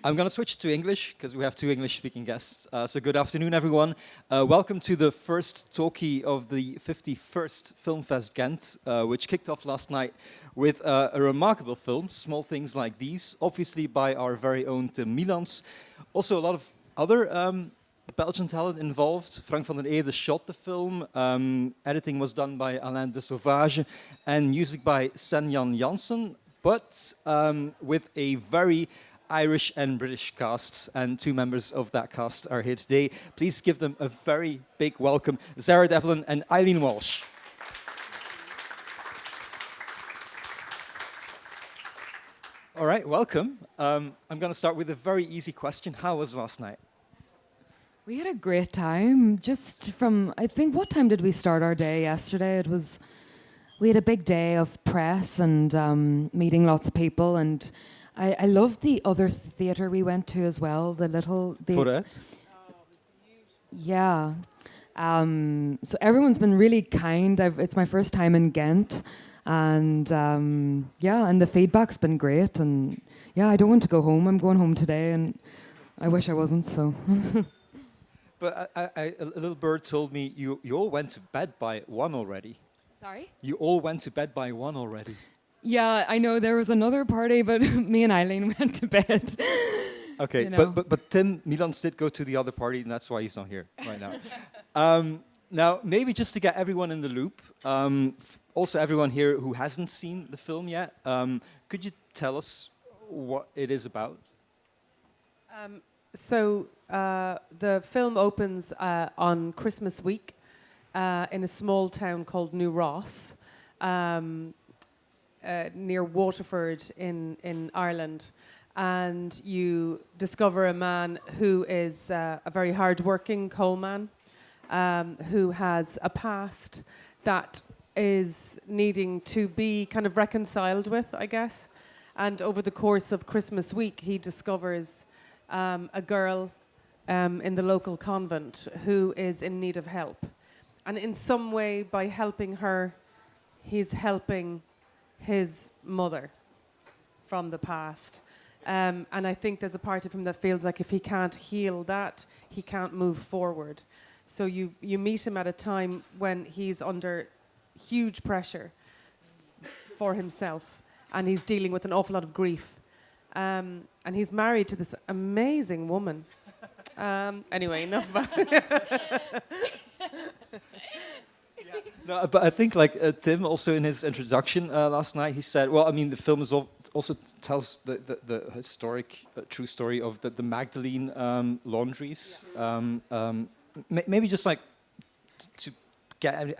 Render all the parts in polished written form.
I'm going to switch to English because we have two English-speaking guests. So good afternoon, everyone. Welcome to the first talkie of the 51st Film Fest Gent, which kicked off last night with a remarkable film, Small Things Like These, obviously by our very own Tim Mielants. Also a lot of other Belgian talent involved. Frank van den Eede shot the film. Editing was done by Alain de Sauvage and music by Sen-Jan Janssen, but with a very Irish and British cast, and two members of that cast are here today. Please give them a very big welcome, Zara Devlin and Eileen Walsh. All right, welcome. I'm going to start with a very easy question. How was last night? We had a great time. Just from, I think, what time did we start our day yesterday? We had a big day of press and meeting lots of people, and I loved the other theatre we went to as well, Vooruit? Yeah. So everyone's been really kind. It's my first time in Ghent, and and the feedback's been great. And yeah, I don't want to go home. I'm going home today, and I wish I wasn't, so. But a little bird told me you all went to bed by 1 already. Sorry? You all went to bed by 1 already. Yeah, I know there was another party, but me and Eileen went to bed. Okay, you know. but Tim Mielants did go to the other party, and that's why he's not here right now. Now, maybe just to get everyone in the loop, also everyone here who hasn't seen the film yet, could you tell us what it is about? So the film opens on Christmas week in a small town called New Ross, near Waterford in Ireland. And you discover a man who is a very hard-working coalman, who has a past that is needing to be kind of reconciled with, I guess. And over the course of Christmas week, he discovers a girl in the local convent who is in need of help. And in some way, by helping her, he's helping his mother from the past. And I think there's a part of him that feels like if he can't heal that, he can't move forward. So you meet him at a time when he's under huge pressure for himself, and he's dealing with an awful lot of grief. And he's married to this amazing woman. Anyway, enough about it. No, but I think Tim also in his introduction last night, he said, well, I mean, the film is also tells the historic true story of the Magdalene laundries. Yeah. Maybe just to get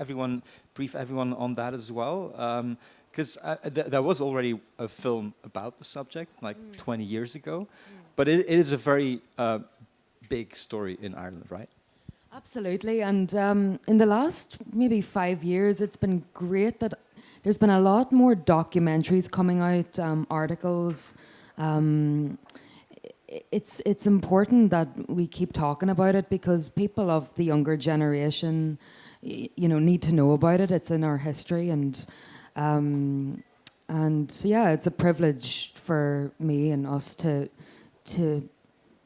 brief everyone on that as well. Because there was already a film about the subject, 20 years ago. But it is a very big story in Ireland, right? Absolutely. And in the last maybe 5 years, it's been great that there's been a lot more documentaries coming out, articles. It's important that we keep talking about it because people of the younger generation, need to know about it. It's in our history, and yeah, it's a privilege for me and us to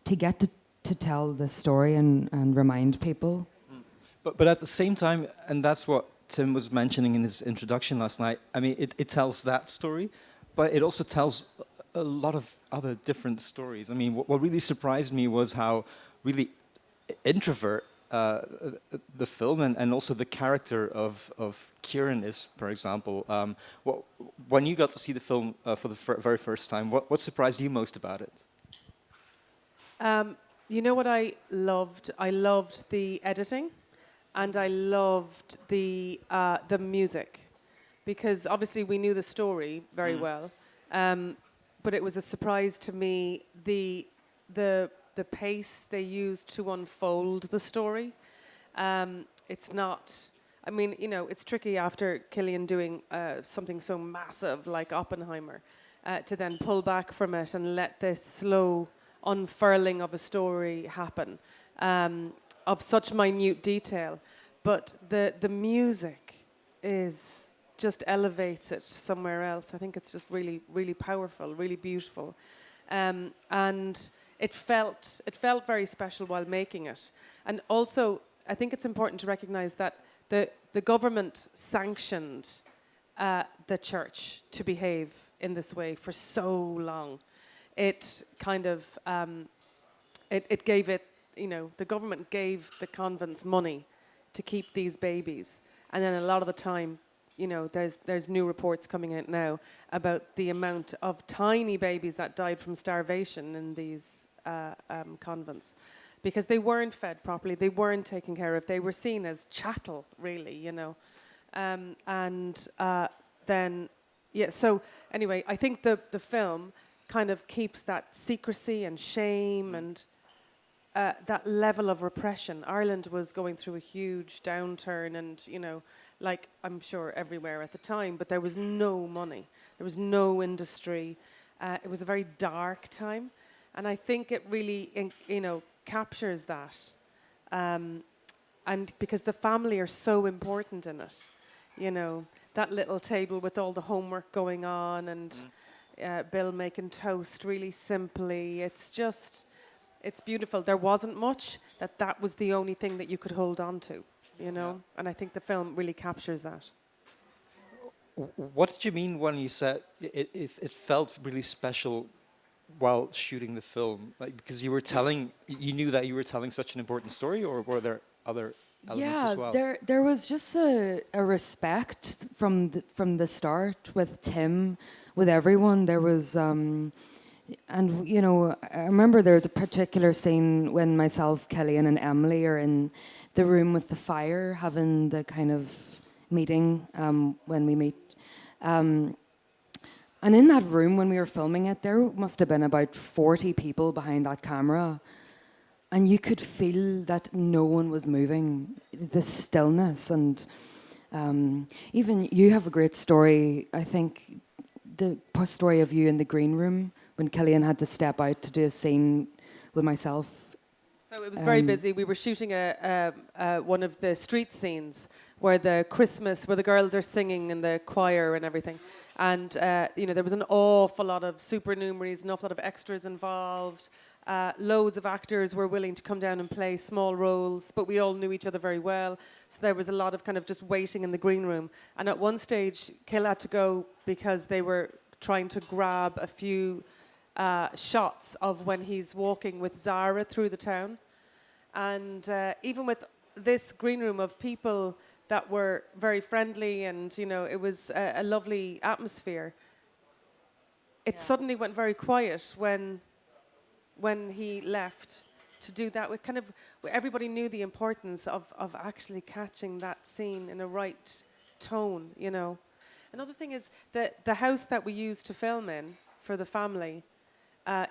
get to tell this story and remind people. But at the same time, and that's what Tim was mentioning in his introduction last night, I mean, it tells that story, but it also tells a lot of other different stories. I mean, what really surprised me was how really introvert the film and also the character of Kieran is, for example. When you got to see the film for the very first time, what surprised you most about it? You know what I loved? I loved the editing, and I loved the music, because obviously we knew the story very well, but it was a surprise to me the pace they used to unfold the story. It's not. I mean, it's tricky after Cillian doing something so massive like Oppenheimer to then pull back from it and let this slow unfurling of a story happen, of such minute detail. But the music just elevates it somewhere else. I think it's just really, really powerful, really beautiful. And it felt very special while making it. And also, I think it's important to recognize that the government sanctioned the church to behave in this way for so long. It kind of, it gave it, the government gave the convents money to keep these babies. And then a lot of the time, there's new reports coming out now about the amount of tiny babies that died from starvation in these convents. Because they weren't fed properly, they weren't taken care of, they were seen as chattel, really, so anyway, I think the film kind of keeps that secrecy and shame and that level of repression. Ireland was going through a huge downturn and, like I'm sure everywhere at the time, but there was no money, there was no industry. It was a very dark time. And I think it really, captures that. And because the family are so important in it, that little table with all the homework going on and Bill making toast really simply. It's beautiful. There wasn't much, that was the only thing that you could hold on to, and I think the film really captures that. What did you mean when you said it felt really special while shooting the film? Like, because you knew that you were telling such an important story, or were there other elements as well? There was just a respect from the start with Tim, with everyone. There was, I remember there was a particular scene when myself, Cillian, and Emily are in the room with the fire, having the kind of meeting when we meet. And in that room when we were filming it, there must have been about 40 people behind that camera. And you could feel that no one was moving, the stillness. And even you have a great story, I think, the story of you in the green room when Cillian had to step out to do a scene with myself. So it was very busy. We were shooting one of the street scenes where the girls are singing in the choir and everything. And, there was an awful lot of supernumeraries, an awful lot of extras involved. Loads of actors were willing to come down and play small roles, but we all knew each other very well. So there was a lot of kind of just waiting in the green room. And at one stage, Kill had to go because they were trying to grab a few shots of when he's walking with Zara through the town. And even with this green room of people that were very friendly and, it was a lovely atmosphere, it suddenly went very quiet when he left to do that. With kind of, everybody knew the importance of actually catching that scene in a right tone, Another thing is that the house that we used to film in for the family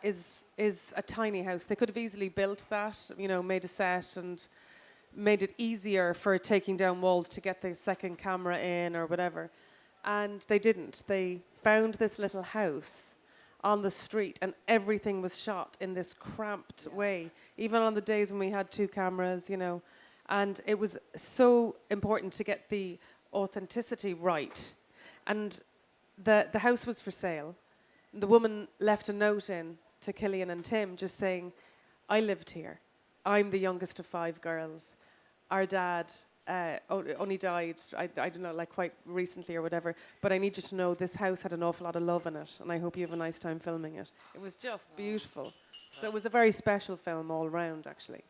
is a tiny house. They could have easily built that, made a set and made it easier for taking down walls to get the second camera in or whatever. And they didn't. They found this little house on the street and everything was shot in this cramped way, even on the days when we had two cameras, And it was so important to get the authenticity right. And the house was for sale. The woman left a note in to Cillian and Tim just saying, I lived here. I'm the youngest of 5 girls. Our dad only died, I don't know, like quite recently or whatever, but I need you to know this house had an awful lot of love in it, and I hope you have a nice time filming it. It was just beautiful. So it was a very special film all round, actually.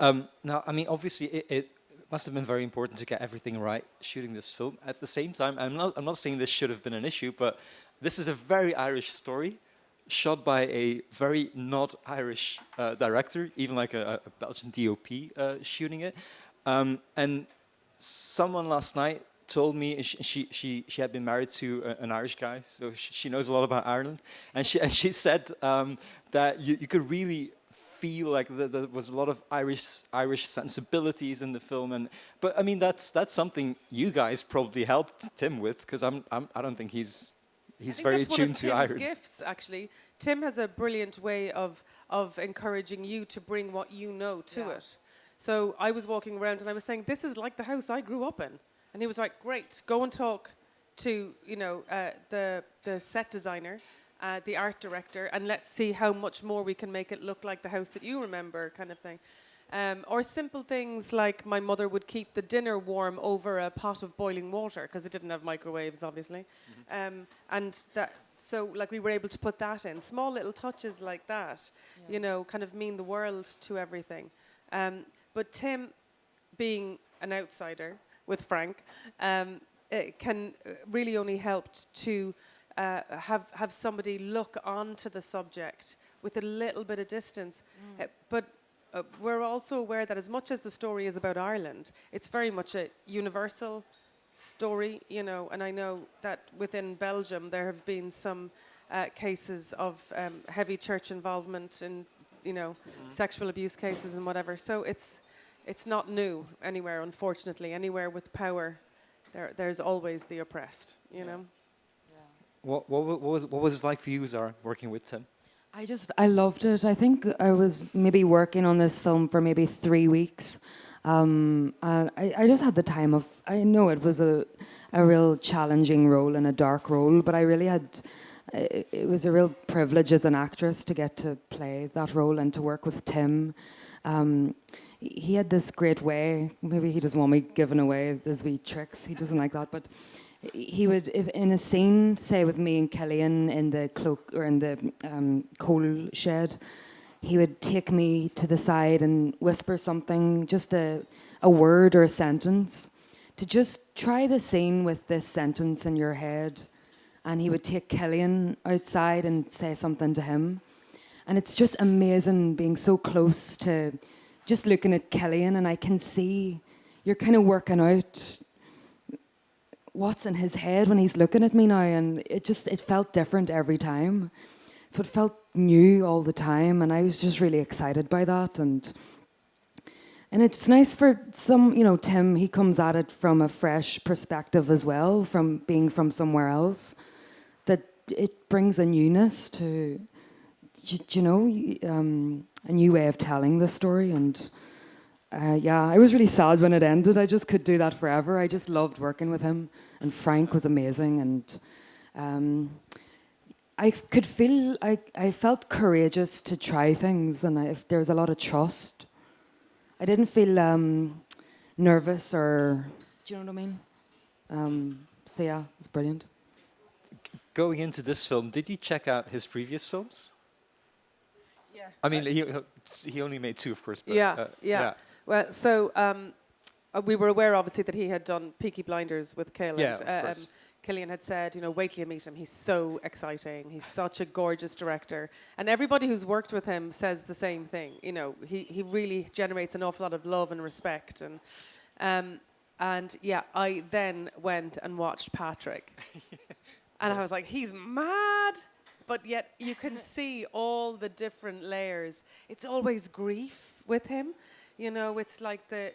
Now, I mean, obviously, it must have been very important to get everything right shooting this film. At the same time, I'm not saying this should have been an issue, but this is a very Irish story, shot by a very not Irish director, even like a Belgian DOP shooting it. And someone last night told me she had been married to an Irish guy, so she knows a lot about Ireland. And she said that you could really feel like there was a lot of Irish sensibilities in the film. But I mean that's something you guys probably helped Tim with, because I don't think he's very attuned to Ireland. Gifts, actually. Tim has a brilliant way of encouraging you to bring what you know to it. So I was walking around and I was saying, this is like the house I grew up in. And he was like, great, go and talk to, the set designer the art director, and let's see how much more we can make it look like the house that you remember, kind of thing. Or simple things like my mother would keep the dinner warm over a pot of boiling water because it didn't have microwaves, obviously. And that, so like we were able to put that in. Small little touches like that, you know, kind of mean the world to everything. But Tim, being an outsider with Frank, it can really only helped to have somebody look onto the subject with a little bit of distance. But we're also aware that as much as the story is about Ireland, it's very much a universal story, you know, and I know that within Belgium there have been some cases of heavy church involvement in, you know, sexual abuse cases and whatever. So it's not new anywhere, unfortunately. Anywhere with power, there's always the oppressed, you know. What was it like for you, Zara, working with Tim? I loved it. I think I was maybe working on this film for maybe 3 weeks. And I just had the time of, I know it was a real challenging role and a dark role, but I really had, it was a real privilege as an actress to get to play that role and to work with Tim. He had this great way, maybe he doesn't want me giving away his wee tricks, he doesn't like that, but he would, if in a scene, say with me and Cillian in the cloak or in the coal shed, he would take me to the side and whisper something, just a word or a sentence, to just try the scene with this sentence in your head. And he would take Cillian outside and say something to him. And it's just amazing being so close to just looking at Cillian, and I can see you're kind of working out what's in his head when he's looking at me now, and it felt different every time. So it felt new all the time, and I was just really excited by that. And it's nice for some, you know, Tim, he comes at it from a fresh perspective as well, from being from somewhere else, that it brings a newness to, you know, a new way of telling the story. And yeah, I was really sad when it ended. I just could do that forever. I just loved working with him, and Frank was amazing. And I could feel, I felt courageous to try things, and if there was a lot of trust. I didn't feel nervous or, do you know what I mean? So yeah, it's brilliant. Going into this film, did you check out his previous films? Yeah. I mean, he only made 2, of course. But, yeah. Well, so we were aware, obviously, that he had done Peaky Blinders with Cale. Yeah, of course. Cillian had said, you know, wait till you meet him. He's so exciting. He's such a gorgeous director. And everybody who's worked with him says the same thing. You know, he really generates an awful lot of love and respect. And yeah, I then went and watched Patrick. And I was like, he's mad. But yet you can see all the different layers. It's always grief with him. You know, it's like the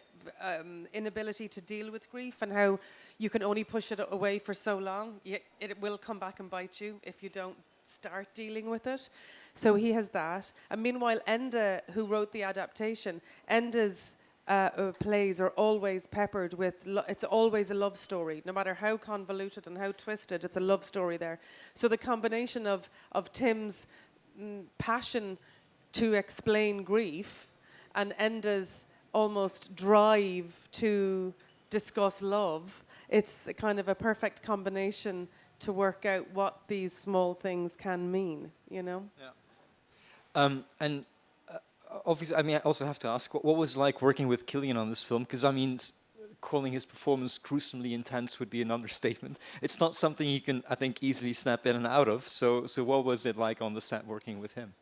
inability to deal with grief, and how you can only push it away for so long. It will come back and bite you if you don't start dealing with it. So he has that. And meanwhile, Enda, who wrote the adaptation, Enda's plays are always peppered with, it's always a love story. No matter how convoluted and how twisted, it's a love story there. So the combination of Tim's passion to explain grief and Enda's almost drive to discuss love, it's a kind of a perfect combination to work out what these small things can mean, you know? Yeah. And obviously, I mean, I also have to ask, what was it like working with Cillian on this film? Because, I mean, calling his performance gruesomely intense would be an understatement. It's not something you can, I think, easily snap in and out of. So what was it like on the set working with him?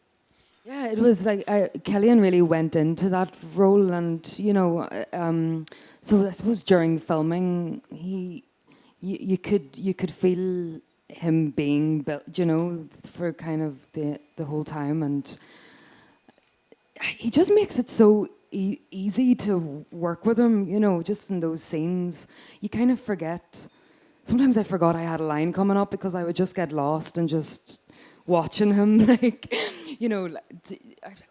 Yeah, it was like Cillian really went into that role, and you know, so I suppose during filming, you could feel him being built, you know, for kind of the whole time, and he just makes it so easy to work with him, you know, just in those scenes. You kind of forget. Sometimes I forgot I had a line coming up because I would just get lost and just watching him, like, you know,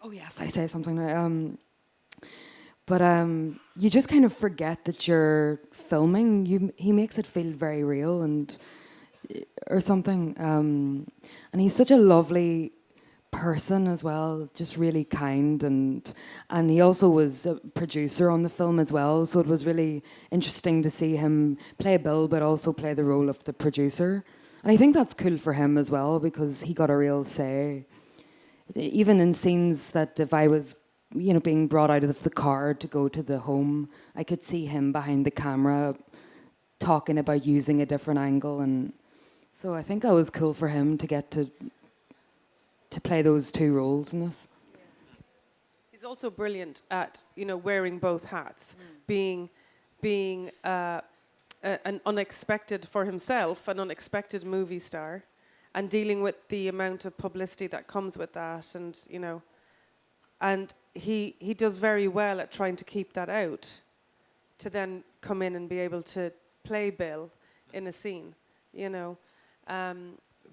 oh yes, I say something now. But you just kind of forget that you're filming. He makes it feel very real, and or something. And he's such a lovely person as well, just really kind, and he also was a producer on the film as well, so it was really interesting to see him play Bill but also play the role of the producer. And I think that's cool for him as well, because he got a real say, even in scenes that if I was, you know, being brought out of the car to go to the home, I could see him behind the camera talking about using a different angle. And so I think that was cool for him to get to play those two roles in this. He's also brilliant at, you know, wearing both hats, being an unexpected for himself, an unexpected movie star, and dealing with the amount of publicity that comes with that, and you know, and he does very well at trying to keep that out, to then come in and be able to play Bill in a scene, you know.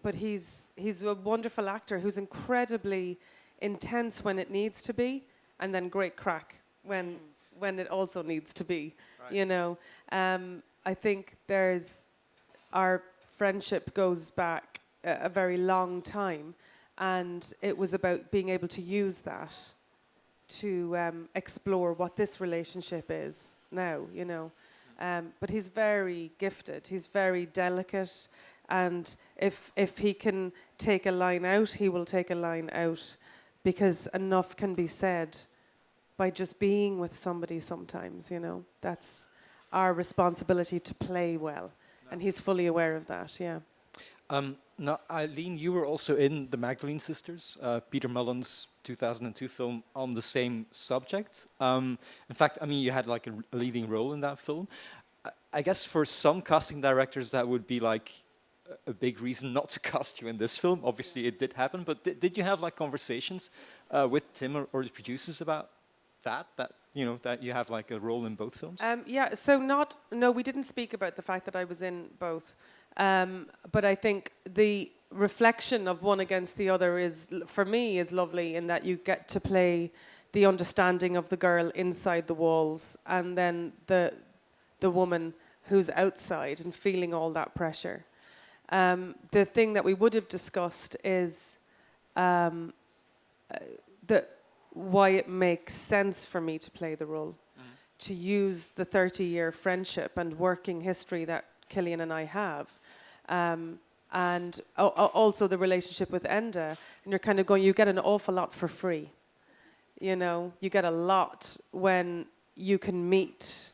But he's a wonderful actor who's incredibly intense when it needs to be, and then great crack when it also needs to be, right. You know. I think our friendship goes back a very long time, and it was about being able to use that to explore what this relationship is now, you know. But he's very gifted, he's very delicate, and if he can take a line out, he will take a line out, because enough can be said by just being with somebody sometimes, you know. That's our responsibility to play well, and he's fully aware of that, yeah. Now, Eileen, you were also in The Magdalene Sisters, Peter Mullen's 2002 film on the same subject. In fact, I mean, you had like a leading role in that film. I guess for some casting directors, that would be like a big reason not to cast you in this film. Obviously, it did happen, but did you have like conversations with Tim or the producers about that you know, that you have like a role in both films? Yeah, so no, we didn't speak about the fact that I was in both. But I think the reflection of one against the other is, for me, is lovely in that you get to play the understanding of the girl inside the walls, and then the woman who's outside and feeling all that pressure. The thing that we would have discussed is why it makes sense for me to play the role, to use the 30-year friendship and working history that Cillian and I have, and also the relationship with Enda, and you're kind of going, you get an awful lot for free. You know, you get a lot when you can meet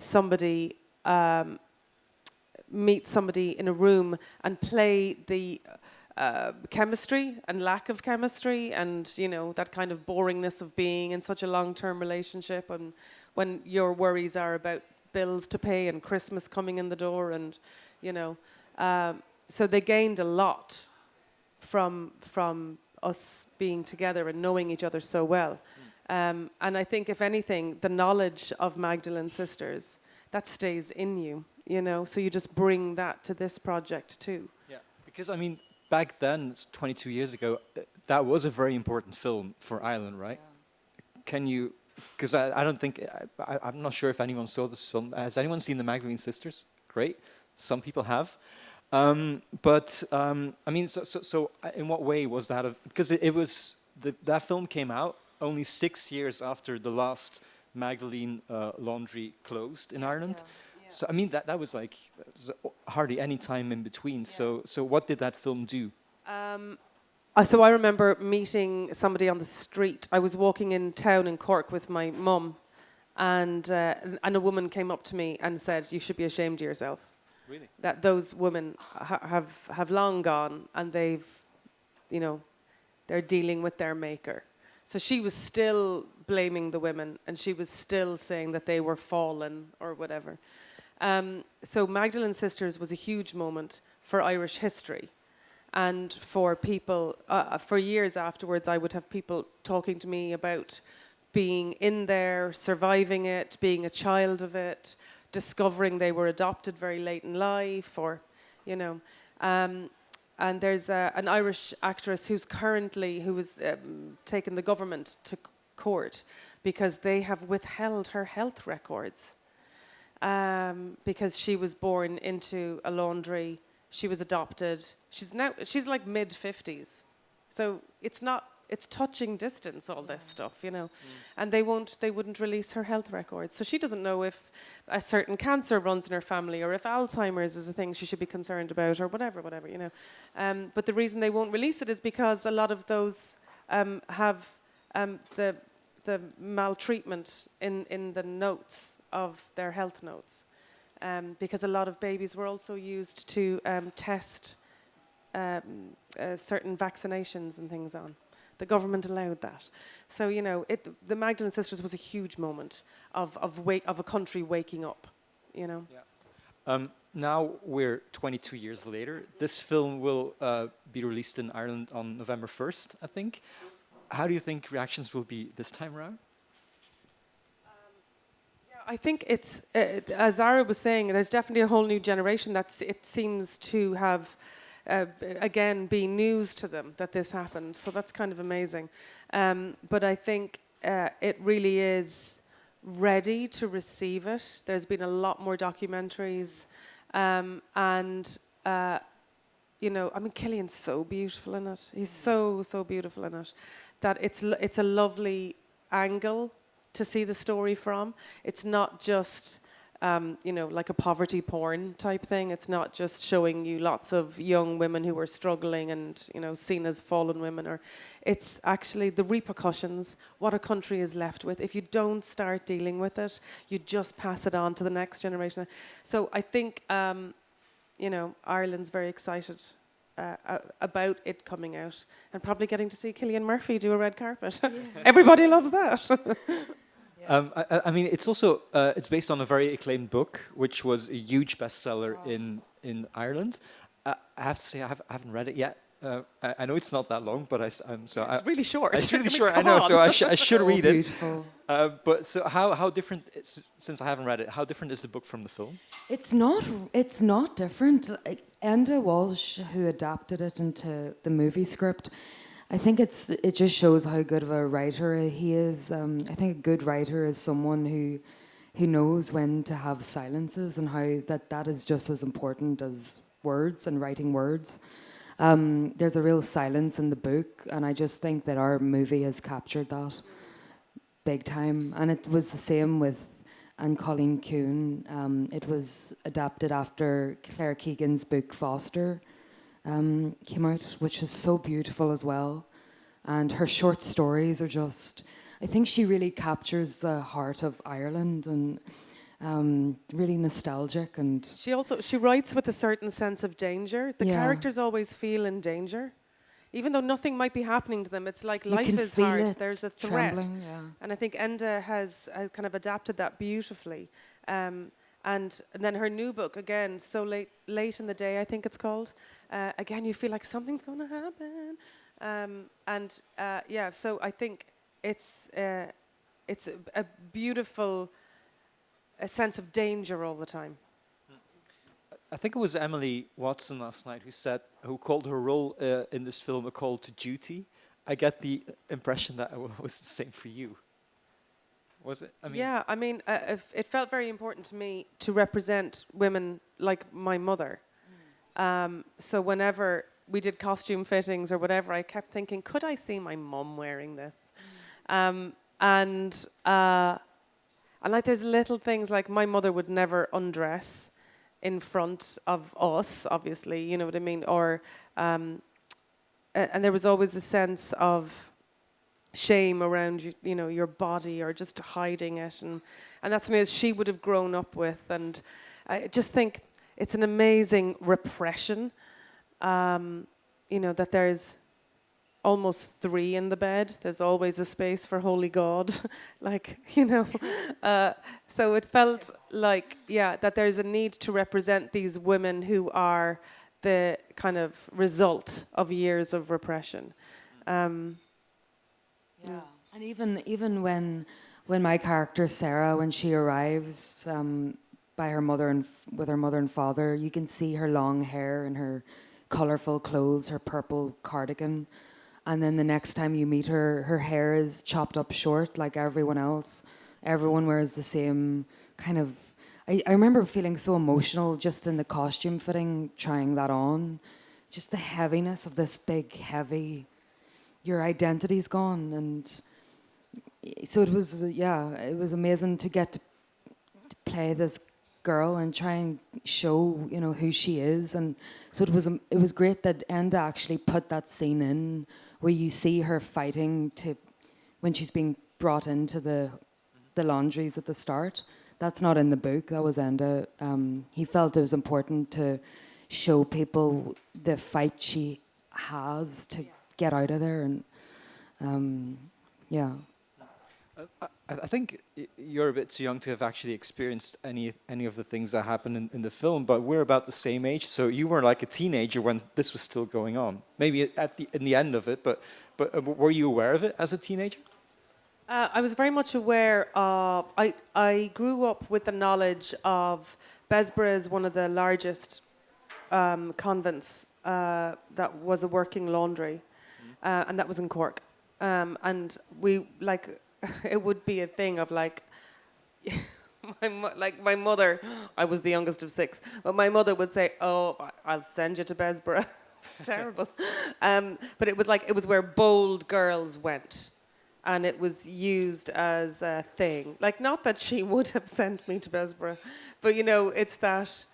somebody in a room and play the chemistry and lack of chemistry, and you know, that kind of boringness of being in such a long-term relationship, and when your worries are about bills to pay and Christmas coming in the door, and you know, so they gained a lot from us being together and knowing each other so well. And I think, if anything, the knowledge of Magdalene Sisters, that stays in you, you know, so you just bring that to this project too. Yeah, because I mean, back then, it's 22 years ago, that was a very important film for Ireland, right? Yeah. Can you, because I don't think, I'm not sure if anyone saw this film. Has anyone seen The Magdalene Sisters? Great. Some people have. I mean, so in what way was that? Because it was, that film came out only 6 years after the last Magdalene laundry closed in Ireland. Yeah. Yeah. So I mean, that was like hardly any time in between. Yeah. So what did that film do? So I remember meeting somebody on the street. I was walking in town in Cork with my mum, and a woman came up to me and said, "You should be ashamed of yourself." Really? That those women have long gone, and they've, you know, they're dealing with their maker. So she was still blaming the women, and she was still saying that they were fallen or whatever. So Magdalene Sisters was a huge moment for Irish history, and for people, for years afterwards, I would have people talking to me about being in there, surviving it, being a child of it, discovering they were adopted very late in life, or, you know. And there's an Irish actress who was taken the government to court because they have withheld her health records because she was born into a laundry She was adopted. She's like mid-50s. So it's touching distance, all this stuff, you know. And they wouldn't release her health records. So she doesn't know if a certain cancer runs in her family or if Alzheimer's is a thing she should be concerned about or whatever, you know. But the reason they won't release it is because a lot of those have the maltreatment in the notes of their health notes. Because a lot of babies were also used to test certain vaccinations and things on. The government allowed that. So, you know, the Magdalene Sisters was a huge moment of a country waking up, you know. Yeah. Now we're 22 years later. This film will be released in Ireland on November 1st, I think. How do you think reactions will be this time around? I think it's, as Zara was saying, there's definitely a whole new generation it seems to have, again, been news to them that this happened. So that's kind of amazing. But I think it really is ready to receive it. There's been a lot more documentaries. You know, I mean, Cillian's so beautiful in it. He's so beautiful in it. That it's a lovely angle to see the story from. It's not just, you know, like a poverty porn type thing. It's not just showing you lots of young women who are struggling and, you know, seen as fallen women. Or it's actually the repercussions, what a country is left with. If you don't start dealing with it, you just pass it on to the next generation. So I think, you know, Ireland's very excited about it coming out and probably getting to see Cillian Murphy do a red carpet. Yeah. Everybody loves that. I mean, it's also it's based on a very acclaimed book, which was a huge bestseller in Ireland. I have to say, I haven't read it yet. I know it's not that long, but it's really short. It's really short. I know, so I should read it. Beautiful. But so how different? Since I haven't read it, how different is the book from the film? It's not different. Eileen Walsh, who adapted it into the movie script, I think it just shows how good of a writer he is. I think a good writer is someone who knows when to have silences and how that is just as important as words and writing words. There's a real silence in the book, and I just think that our movie has captured that big time. And it was the same with and Colleen Kuhn. It was adapted after Claire Keegan's book Foster came out, which is so beautiful as well. And her short stories are just, I think she really captures the heart of Ireland and really nostalgic. And she writes with a certain sense of danger. The characters always feel in danger. Even though nothing might be happening to them, it's like life is hard. There's a threat. And I think Enda has kind of adapted that beautifully. And then her new book, again, So Late in the Day, I think it's called. Again, you feel like something's going to happen. So I think it's a beautiful sense of danger all the time. I think it was Emily Watson last night who called her role in this film a call to duty. I get the impression that it was the same for you. Was it? I mean, it felt very important to me to represent women like my mother. So whenever we did costume fittings or whatever, I kept thinking, could I see my mum wearing this? And like there's little things like my mother would never undress in front of us, obviously, you know what I mean? Or, and there was always a sense of shame around, you know, your body or just hiding it. And that's something that she would have grown up with. And I just think it's an amazing repression, you know, that there's almost 3 in the bed. There's always a space for holy God, like, you know. So it felt like, that there's a need to represent these women who are the kind of result of years of repression. And even when my character Sarah, when she arrives by her mother and with her mother and father, you can see her long hair and her colourful clothes, her purple cardigan. And then the next time you meet her, her hair is chopped up short like everyone else. Everyone wears the same kind of, I remember feeling so emotional just in the costume fitting, trying that on. Just the heaviness of this big, heavy, your identity's gone. And so it was, it was amazing to get to play this girl and try and show, you know, who she is. And so it was great that Enda actually put that scene in where you see her fighting to when she's being brought into the laundries at the start. That's not in the book. That was Enda. He felt it was important to show people the fight she has to get out of there. And yeah. I think you're a bit too young to have actually experienced any of the things that happen in the film, but we're about the same age. So you were like a teenager when this was still going on. Maybe in the end of it, but were you aware of it as a teenager? I was very much aware of. I grew up with the knowledge of Besborough is one of the largest convents that was a working laundry, and that was in Cork, and we like. It would be a thing of like, my mother. I was the youngest of 6, but my mother would say, "Oh, I'll send you to Besborough." It's terrible, but it was where bold girls went, and it was used as a thing. Like, not that she would have sent me to Besborough, but you know, it's that.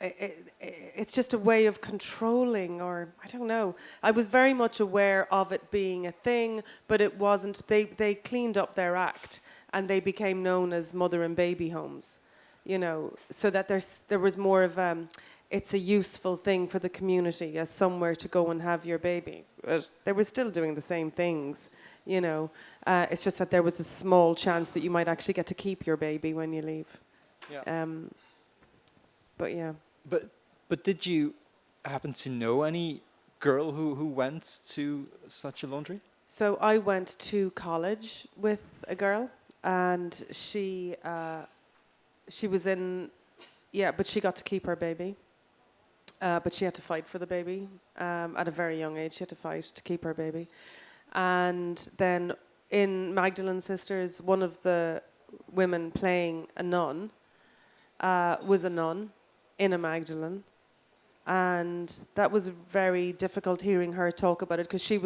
It's just a way of controlling, or I don't know. I was very much aware of it being a thing, but it wasn't. They cleaned up their act, and they became known as mother and baby homes, you know. So that there was more of it's a useful thing for the community as somewhere to go and have your baby. But they were still doing the same things, you know. It's just that there was a small chance that you might actually get to keep your baby when you leave. Yeah. But yeah. But did you happen to know any girl who went to such a laundry? So I went to college with a girl, and she was in, but she got to keep her baby. But she had to fight for the baby at a very young age. She had to fight to keep her baby. And then in Magdalene Sisters, one of the women playing a nun was a nun in a Magdalene, and that was very difficult hearing her talk about it, because she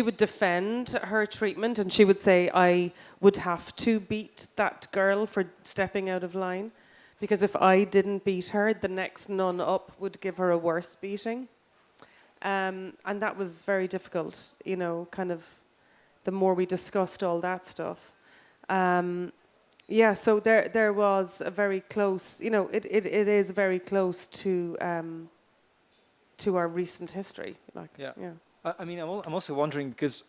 would defend her treatment, and she would say, I would have to beat that girl for stepping out of line, because if I didn't beat her, the next nun up would give her a worse beating. And that was very difficult, you know, kind of the more we discussed all that stuff. Yeah, so there was a very close, you know, it is very close to our recent history. Like, yeah. I mean, I'm also wondering, because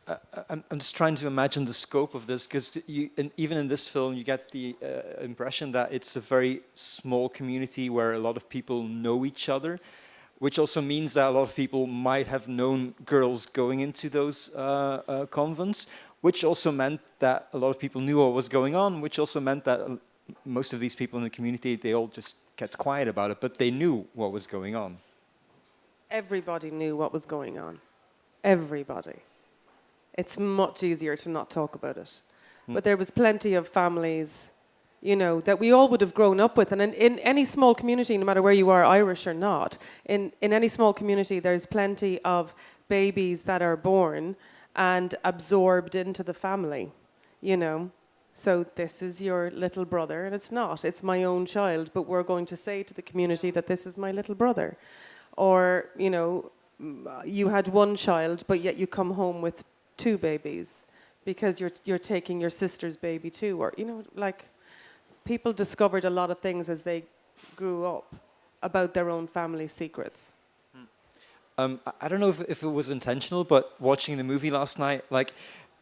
I'm just trying to imagine the scope of this, because even in this film, you get the impression that it's a very small community where a lot of people know each other, which also means that a lot of people might have known girls going into those convents, which also meant that a lot of people knew what was going on, which also meant that most of these people in the community, they all just kept quiet about it, but they knew what was going on. Everybody knew what was going on. Everybody. It's much easier to not talk about it. But there was plenty of families, you know, that we all would have grown up with. And in any small community, no matter where you are, Irish or not, in any small community, there's plenty of babies that are born and absorbed into the family, you know. So this is your little brother, and it's not. It's my own child, but we're going to say to the community that this is my little brother. Or, you know, you had one child, but yet you come home with 2 babies because you're taking your sister's baby too. Or, you know, like, people discovered a lot of things as they grew up about their own family secrets. I don't know if it was intentional, but watching the movie last night, like,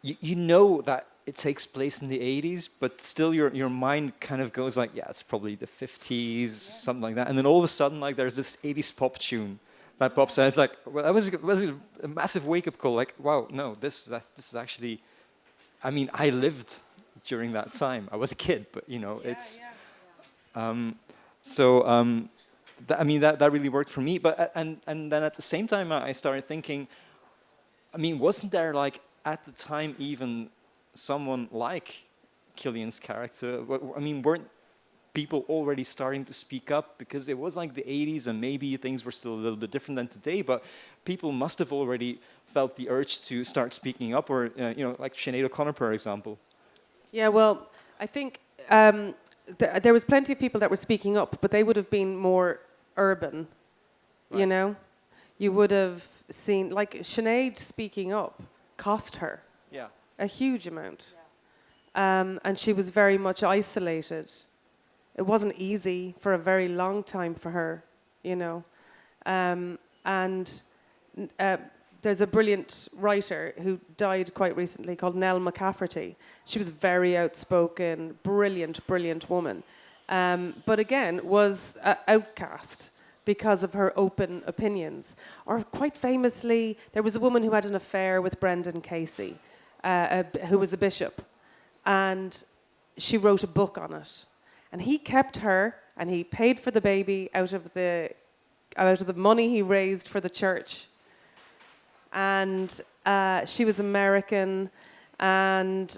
you know that it takes place in the 80s, but still your mind kind of goes like, yeah, it's probably the 50s, something like that. And then all of a sudden, like, there's this 80s pop tune that pops out. It's like, well, that was a massive wake-up call. Like, wow, no, this is actually, I mean, I lived during that time. I was a kid, but, you know, I mean, that really worked for me. But and then at the same time, I started thinking, I mean, wasn't there, like, at the time even someone like Cillian's character? I mean, people already starting to speak up? Because it was like the 80s and maybe things were still a little bit different than today, but people must have already felt the urge to start speaking up, or, like Sinead O'Connor, for example. Yeah, well, I think there was plenty of people that were speaking up, but they would have been more urban, you know? You would have seen, like, Sinead speaking up cost her a huge amount. And she was very much isolated. It wasn't easy for a very long time for her, you know. There's a brilliant writer who died quite recently called Nell McCafferty. She was very outspoken, brilliant woman. But again, was outcast because of her open opinions. Or quite famously, there was a woman who had an affair with Brendan Casey, who was a bishop. And she wrote a book on it. And he kept her, and he paid for the baby out of the money he raised for the church. And she was American, and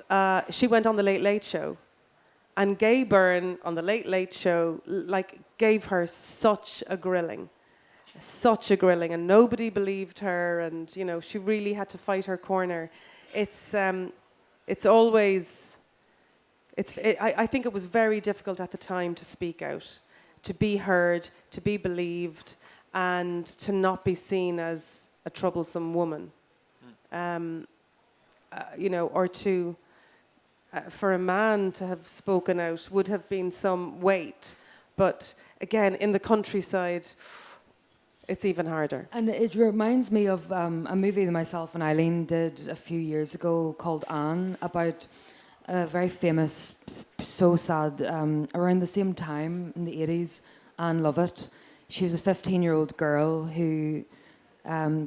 she went on the Late Late Show. And Gay Byrne on the Late Late Show, gave her such a grilling, and nobody believed her, and, you know, she really had to fight her corner. I think it was very difficult at the time to speak out, to be heard, to be believed, and to not be seen as a troublesome woman. Or for a man to have spoken out would have been some weight. But again, in the countryside, it's even harder. And it reminds me of a movie that myself and Eileen did a few years ago called Anne, about a very famous, so sad, around the same time in the 80s, Anne Lovett. She was a 15-year-old girl who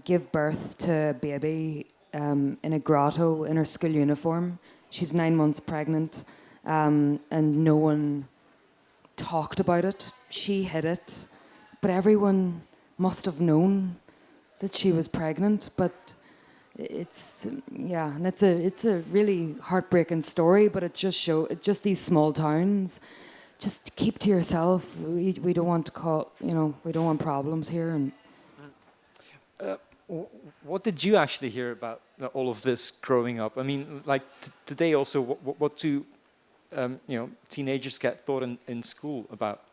gave birth to a baby in a grotto in her school uniform. She's 9 months pregnant, and no one talked about it. She hid it, but everyone must have known that she was pregnant. But it's a really heartbreaking story. But it just these small towns. Just keep to yourself. We don't want we don't want problems here. And what did you actually hear about all of this growing up? I mean, like today also, what do teenagers get taught in school about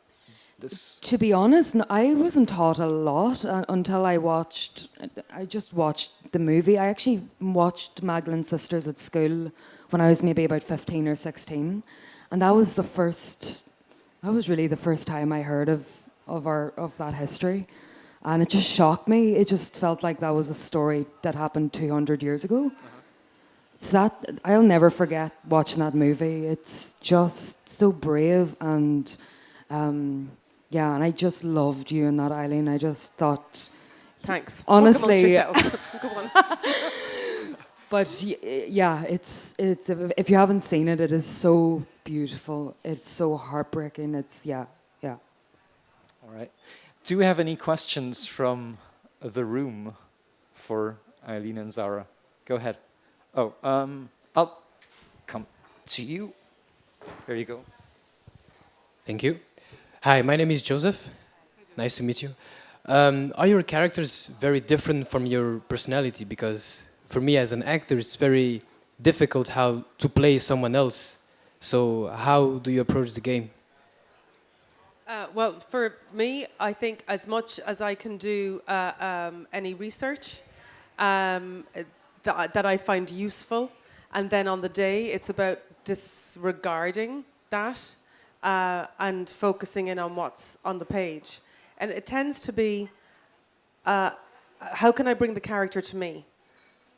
this? To be honest, I wasn't taught a lot until I just watched the movie. I actually watched Magdalene Sisters at school when I was maybe about 15 or 16, and that was really the first time I heard of that history. And it just shocked me. It just felt like that was a story that happened 200 years ago. It's that I'll never forget watching that movie. It's just so brave, and and I just loved you in that, Eileen. I just thought, thanks. Honestly, Go on. But yeah, it's if you haven't seen it, it is so beautiful. It's so heartbreaking. It's yeah. All right. Do we have any questions from the room for Eileen and Zara? Go ahead. Oh, I'll come to you. There you go. Thank you. Hi, my name is Joseph. Nice to meet you. Are your characters very different from your personality? Because for me as an actor, it's very difficult how to play someone else. So how do you approach the game? Well, for me, I think as much as I can do any research that I find useful, and then on the day, it's about disregarding that and focusing in on what's on the page. And it tends to be, how can I bring the character to me?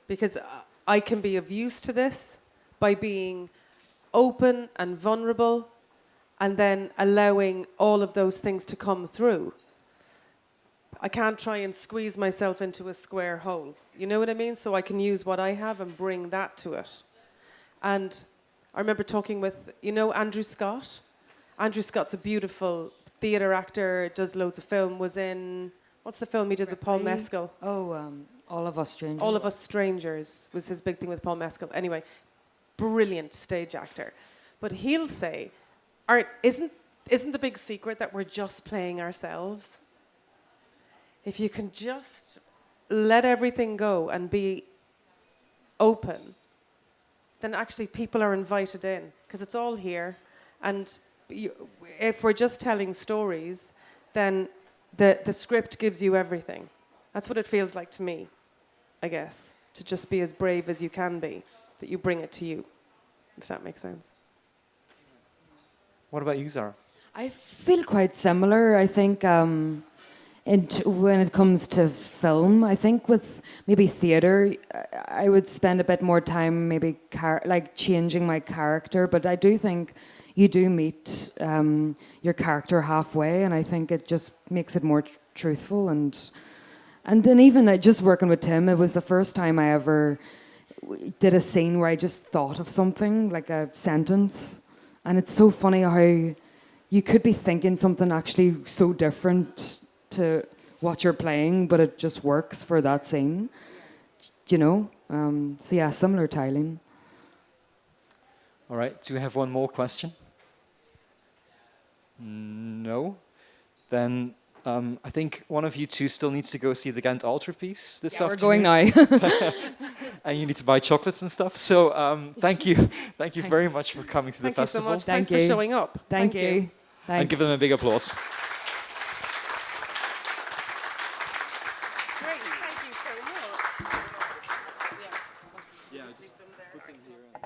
Because I can be of use to this by being open and vulnerable, and then allowing all of those things to come through. I can't try and squeeze myself into a square hole. You know what I mean? So I can use what I have and bring that to it. And I remember talking with, Andrew Scott. Andrew Scott's a beautiful theatre actor, does loads of film, was in, what's the film he did with Paul Mescal? Oh, All of Us Strangers. All of Us Strangers was his big thing with Paul Mescal. Anyway, brilliant stage actor. But he'll say, isn't isn't the big secret that we're just playing ourselves? If you can just let everything go and be open, then actually people are invited in, because it's all here. And if we're just telling stories, then the script gives you everything. That's what it feels like to me, I guess, to just be as brave as you can be, that you bring it to you, if that makes sense. What about you, Zara? I feel quite similar. I think when it comes to film, I think with maybe theatre, I would spend a bit more time maybe like changing my character. But I do think you do meet your character halfway, and I think it just makes it more truthful. And then even just working with Tim, it was the first time I ever did a scene where I just thought of something, like a sentence. And it's so funny how you could be thinking something actually so different to what you're playing, but it just works for that scene. Do you know? So yeah, similar to Eileen. All right, do we have one more question? No? Then I think one of you two still needs to go see the Ghent Altarpiece this afternoon. We're going now. And you need to buy chocolates and stuff. So thank you. Thank you very much for coming to the Thank you so festival. much. Thanks for showing up. Thank you. And Thanks. give them a big applause. Great. Thank you so much. Yeah, just put them here.